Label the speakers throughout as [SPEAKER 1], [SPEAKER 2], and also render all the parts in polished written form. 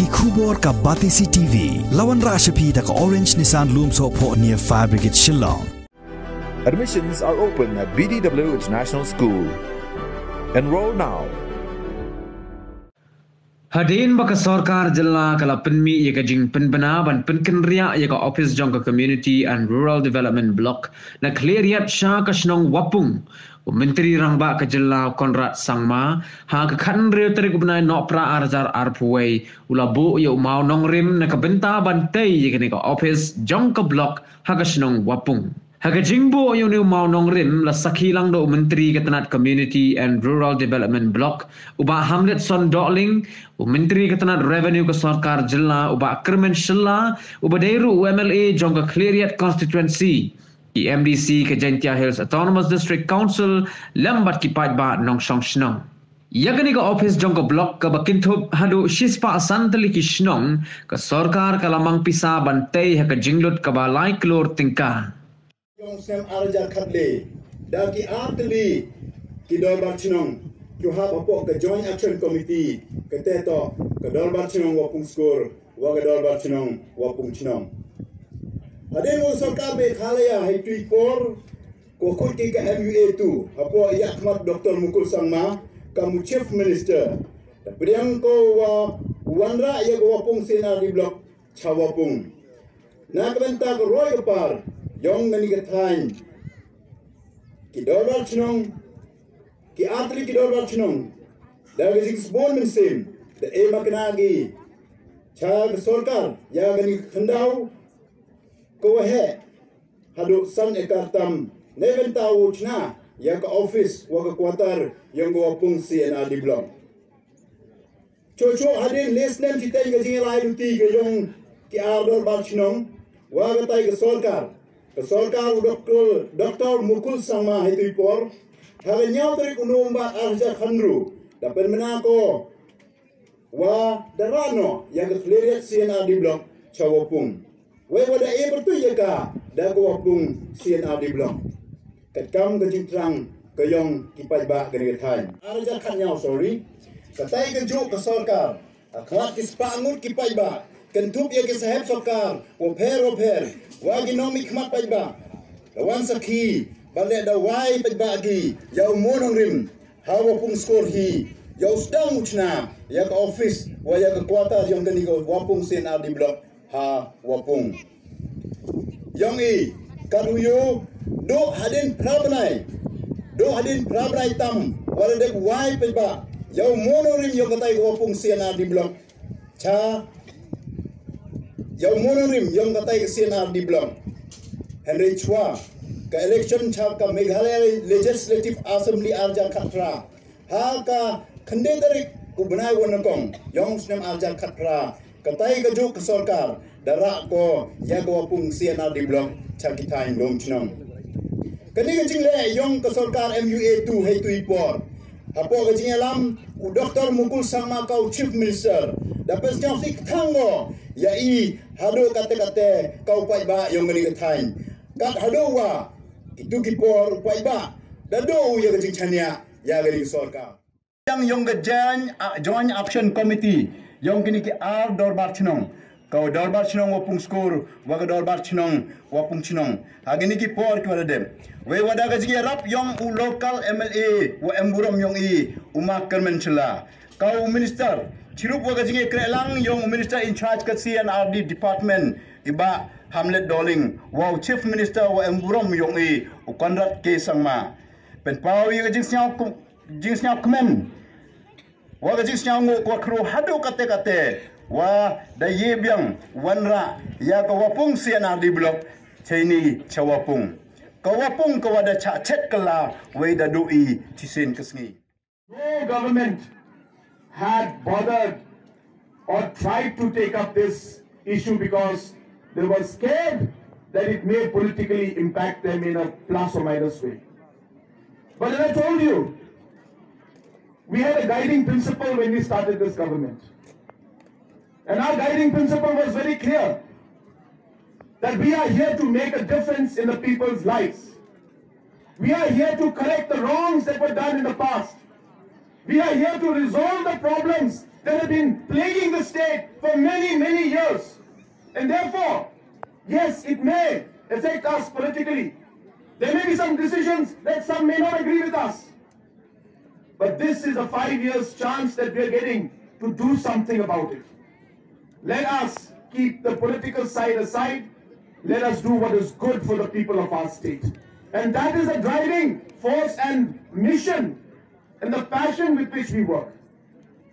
[SPEAKER 1] ki khubor ka Batisi TV lawan Rashapi da ka Orange Nissan Loom so po near Fire Brigade Shillong.
[SPEAKER 2] Admissions are open at BDW International School. Enroll now.
[SPEAKER 3] Hadin baka sarkar jilla kala penmi ia ka jing penbena ban penkenria ia ka office jong ka community and rural development block na clear yap sha ka snong wapung menteri rangba ka jilla Konrad Sangma ha ka khan re tari ku benai no pra arjar arpuai ulabu ia mau nong rim na ka benta ban tei ia ka office jong ka block ha ka snong wapung Haga jingbo yung new mau nong rim la sakilang do menteri ketenat community and rural development block uba Hamlet Son Dokling menteri ketenat revenue ke sarkar jilla uba Kermen Shilla uba Dairu UMLA jong ke Cleariat constituency di MDC ke Gentia Hills Autonomous District Council lambat kipat ba nong shong shnong Yagani ka office jong ka block ka bakinthup hadu shispa asantali ki shnong ka sarkar kalamang pisa bantay haka jinglut ka balai klor tingka
[SPEAKER 4] Yung sem arja khatle da ki atli ki dorbar chinong you have a ke joint action committee ke teto ke dorbar chinong wa pung skor wa ke dorbar chinong wa pung chinong aden mo sarkar be khalaya hai tui por ko khut ki ka MUA2 apo yakmat Dr. Mukul Sangma kamu chief minister da priang ko wa wanra ya wa pung sena di block chawapung na kwenta ko roy par Yong ngani kathain ki dorbar chinong ki atli ki dorbar chinong da gizing small min sim da e maknagi chag sarkar ya ngani khandau ko he hadu san ekartam neven tau chna ya ka office wa ka quarter yang go pung CNR di block chocho hadin list name chitai gizing lai duti ge yong ki dorbar chinong wa ka tai ka sarkar Sarkar Dr. Mukul Sangma itu por hari nyau dari kunumba arja khandru dapat menako wa darano yang Cleariat CNR di block chawapung we wada e bertu ya ka da wapung CNR di block katkam ke jingtrang ke yong kipai ba gani thai arja khan nyau sorry katai ke ju ke sarkar akhwat kispangut kipai ba kentup ya ke sahab sarkar wo pher wagi nomi khmat paiba lawan sakhi bale da wai paiba gi yau monong rim hawa pung skor hi yau stang uchna ya ka office wa ya ka quarter yang gani ko wapung CNR di block ha wapung yang i karuyo do hadin prabnai tam wala de wai paiba yau monong rim yau katai wapung CNR di block cha Yang mononim yang katai CNR di block Henry Chua ke election chap ka Meghalaya Legislative Assembly arja khatra ha ka khande tarik ku banai wonakong yang snem arja khatra katai ka ju ka sarkar dara ko ya ko pung CNR di block chakitai lom chnong kani ka jingle yang ka sarkar MUA2 hai tu ipor apo ka jingalam ku Dr. Mukul Sangma kau chief minister dapat jam sik thango ya i hado kate kau pai ba yang ngani katain kat hado wa itu kipor pai ba dado ya gajing chania ya gari sarkar yang ga joint action committee yang kini ki ar dorbar chinong kau dorbar chinong wapung skor wa ga dorbar chinong wapung chinong agini ki por kwada dem we wada gajing rap yang u local MLA wa emburam yang i uma Kermen Shilla kau minister Chirup wa gajing krelang yung minister in charge ka CNRD department iba Hamlet Doling wow chief minister wa emburom yung i Konrad K Sangma pen pau yung gajing snyap kmen wa gajing snyap ngo ko kru hadu kate wa da yebyang wanra ya ka wapung CNRD block chaini chawapung ka wapung ka wada cha chet kala we da dui chisin kasngi
[SPEAKER 5] no government had bothered or tried to take up this issue because they were scared that it may politically impact them in a plus or minus way. But as I told you, we had a guiding principle when we started this government. And our guiding principle was very clear, that we are here to make a difference in the people's lives. We are here to correct the wrongs that were done in the past. We are here to resolve the problems that have been plaguing the state for many, many years. And therefore, yes, it may affect us politically. There may be some decisions that some may not agree with us. But this is a 5 years chance that we are getting to do something about it. Let us keep the political side aside. Let us do what is good for the people of our state. And that is the driving force and mission and the passion with which we work.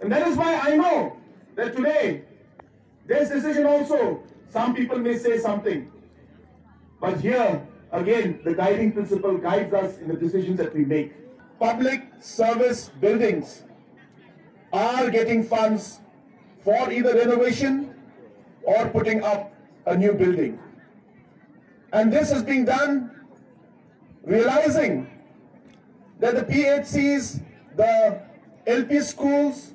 [SPEAKER 5] And that is why I know that today, this decision also, some people may say something. But here, again, the guiding principle guides us in the decisions that we make. Public service buildings are getting funds for either renovation or putting up a new building. And this is being done realizing that the PHCs, the LP schools,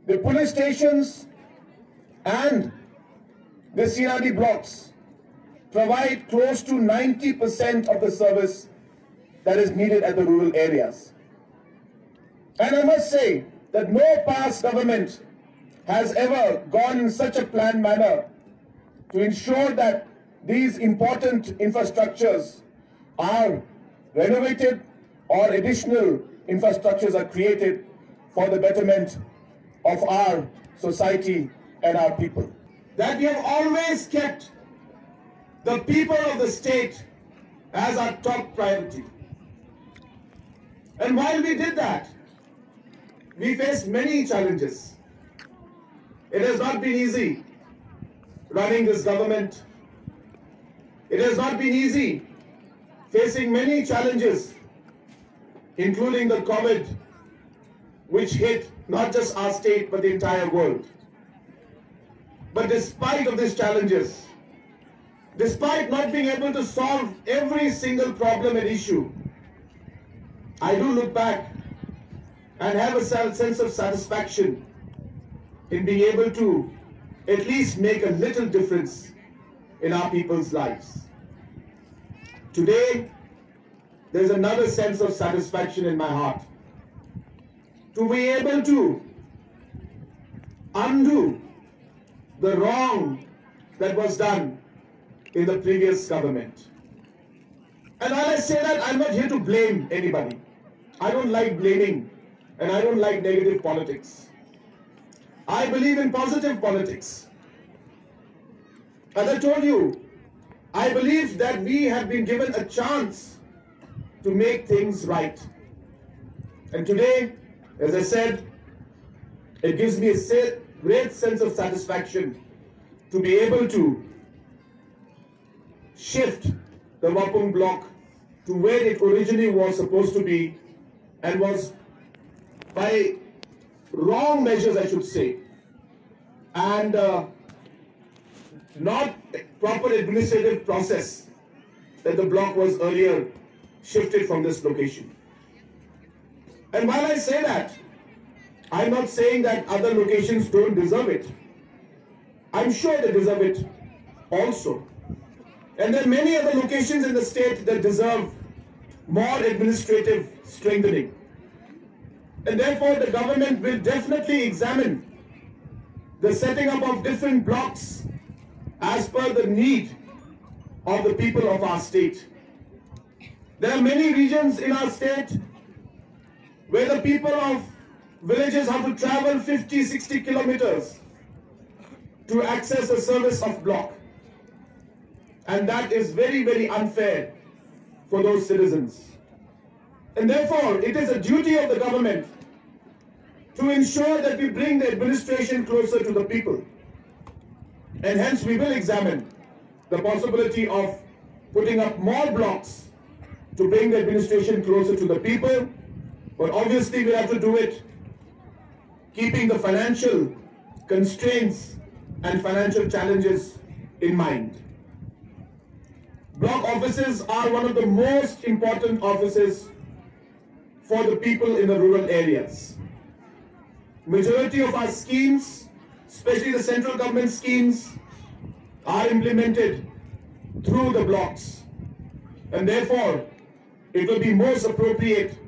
[SPEAKER 5] the police stations and the CRD blocks provide close to 90% of the service that is needed at the rural areas. And I must say that no past government has ever gone in such a planned manner to ensure that these important infrastructures are renovated or additional infrastructures are created for the betterment of our society and our people. That we have always kept the people of the state as our top priority. And while we did that, we faced many challenges. It has not been easy running this government. It has not been easy facing many challenges, including the COVID, which hit not just our state but the entire world. But despite of these challenges, despite not being able to solve every single problem and issue, I do look back and have a sense of satisfaction in being able to at least make a little difference in our people's lives. Today, there's another sense of satisfaction in my heart to be able to undo the wrong that was done in the previous government. And while I say that, I'm not here to blame anybody. I don't like blaming and I don't like negative politics. I believe in positive politics. As I told you, I believe that we have been given a chance to make things right. And today, as I said, it gives me a great sense of satisfaction to be able to shift the Wapung block to where it originally was supposed to be and was by wrong measures, I should say, and not proper administrative process that the block was earlier shifted from this location. And while I say that, I'm not saying that other locations don't deserve it. I'm sure they deserve it also. And there are many other locations in the state that deserve more administrative strengthening. And therefore, the government will definitely examine the setting up of different blocks as per the need of the people of our state. There are many regions in our state where the people of villages have to travel 50, 60 kilometers to access a service of block. And that is very, very unfair for those citizens. And therefore, it is a duty of the government to ensure that we bring the administration closer to the people. And hence we will examine the possibility of putting up more blocks to bring the administration closer to the people. But obviously we have to do it keeping the financial constraints and financial challenges in mind. Block offices are one of the most important offices for the people in the rural areas. Majority of our schemes, especially the central government schemes, are implemented through the blocks. And therefore, it will be most appropriate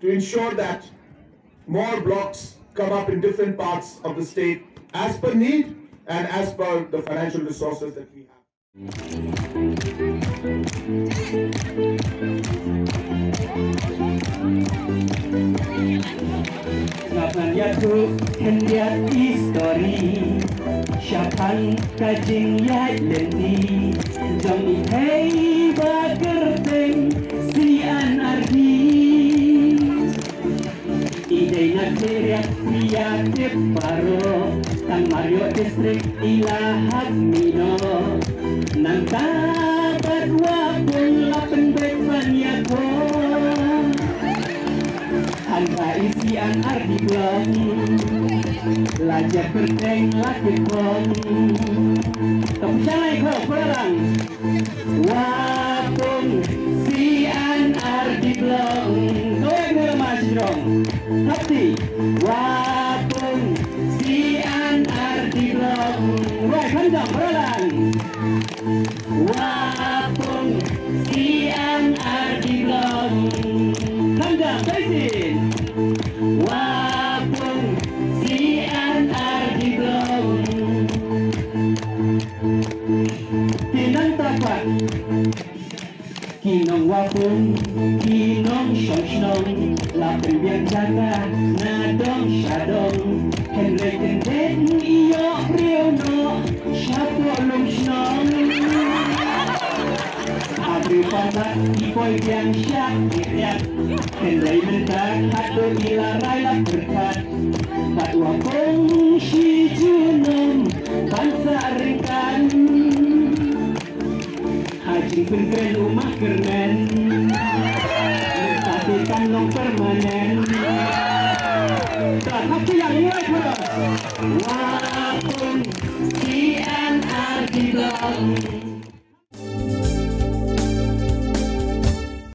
[SPEAKER 5] to ensure that more blocks come up in different parts of the state as per need and as per the financial resources that we have.
[SPEAKER 6] Ngapan yaitu hendak histori Syapan kajing yai lendi Jom hei bagerteng sian ardi Idai nak teriak kreatif baru Tang Mario distrik ilahat mino Nanta berdua pun lapan bekman yako Hangga isian ardi blong Lajar berdeng laki blong Kepusanai kau perang Wapung sian ardi blong Kau yang masih dong Hati Wapung sian ardi blong Wai kandang perang Wapung sian ardi blong Kandang Taisin Wapung sian ardi blong Tinang tapak Kinong wapung Kinong syong-syong Lapan biar jaga Nadong syadong Henry kendeng iyo riono Syapo long syong Abri patak Ipoy biang syak Iriak Henry mentak Hatu ilarai lah berkat Pat wapung Si junum Bangsa ringkan Haji berkeren rumah kernen Tapi kanong permanen Tak hati yang mulai terus Wapung sian ardi blong